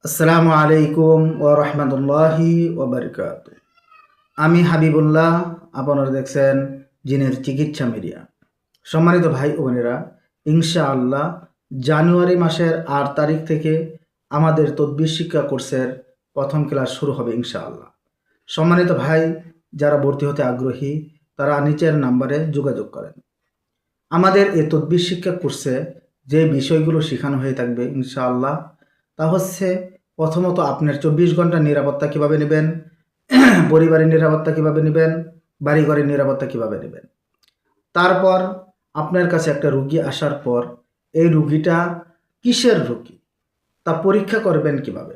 আসসালামু আলাইকুম ওয়া রাহমাতুল্লাহি ওয়া বারাকাতুহু। আমি হাবিবুল্লাহ, আপনারা দেখছেন জিনের চিকিৎসা মিডিয়া। সম্মানিত ভাই ও বোনেরা, ইনশাআল্লাহ জানুয়ারি মাসের ৮ তারিখ থেকে আমাদের তদবির শিক্ষা কোর্সের প্রথম ক্লাস শুরু হবে ইনশাআল্লাহ। সম্মানিত ভাই, যারা ভর্তি হতে আগ্রহী তারা নিচের নাম্বারে যোগাযোগ করেন। আমাদের এই তদবির শিক্ষা কোর্সে যে বিষয়গুলো শেখানো হয়ে থাকবে ইনশাআল্লাহ, তা হচ্ছে প্রথমত আপনার ২৪ ঘন্টার নিরাপত্তা কিভাবে নেবেন, পরিবারের নিরাপত্তা কিভাবে নেবেন, বাড়িঘরের নিরাপত্তা কিভাবে নেবেন। তারপর আপনার কাছে একটা রুগী আসার পর এই রুগীটা কিসের রুগী তা পরীক্ষা করবেন কিভাবে।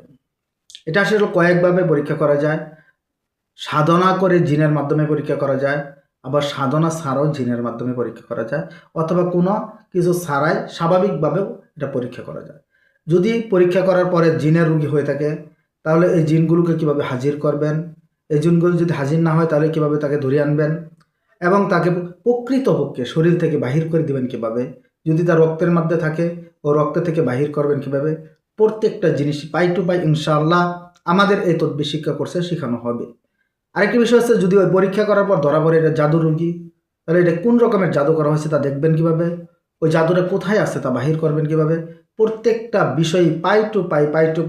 এটা আসলে কয়েকভাবে পরীক্ষা করা যায়। সাধনা করে জিনের মাধ্যমে পরীক্ষা করা যায়, আবার সাধনা ছাড়াও জিনের মাধ্যমে পরীক্ষা করা যায়, অথবা কোনো কিছু ছাড়াই স্বাভাবিকভাবেও এটা পরীক্ষা করা যায়। যদি পরীক্ষা করার পরে জিনের রোগী হয়ে থাকে তাহলে এই জিনগুলোকে কিভাবে হাজির করবেন, এই জিনগুলো যদি হাজির না হয় তাহলে কিভাবে তাকে ধরে আনবেন এবং তাকে প্রকৃতপক্ষে শরীর থেকে বাহির করে দিবেন কিভাবে, যদি তার রক্তের মধ্যে থাকে ও রক্ত থেকে বাহির করবেন কিভাবে, প্রত্যেকটা জিনিস পাই টু পাই ইনশাআল্লাহ আমাদের এই তদবির শিক্ষা কোর্সে শেখানো হবে। আরেকটি বিষয় হচ্ছে, যদি ওই পরীক্ষা করার পর ধরা পড়ে এটা জাদু রোগী, তাহলে এটা কোন রকমের জাদু করা হয়েছে তা দেখবেন কিভাবে, ওই জাদুটা কোথায় আছে তা বাহির করবেন কিভাবে, প্রত্যেকটা বিষয় পাই টু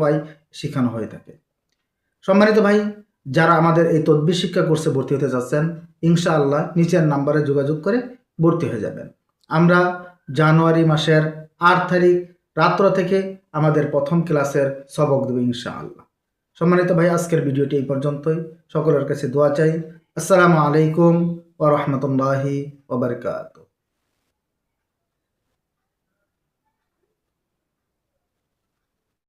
পাই শেখানো হয়ে থাকে। সম্মানিত ভাই, যারা আমাদের এই তদবির শিক্ষা কোর্সে ভর্তি হতে যাচ্ছেন ইনশাআল্লাহ নিচের নাম্বারে যোগাযোগ করে ভর্তি হয়ে যাবেন। আমরা জানুয়ারি মাসের ৮ তারিখ রাত্র থেকে আমাদের প্রথম ক্লাসের সবক দেব ইনশাআল্লাহ। সম্মানিত ভাই, আজকের ভিডিওটি এই পর্যন্তই। সকলের কাছে দোয়া চাই। আসসালামু আলাইকুম ওয়া রাহমাতুল্লাহি ওয়া বারাকাতুহু।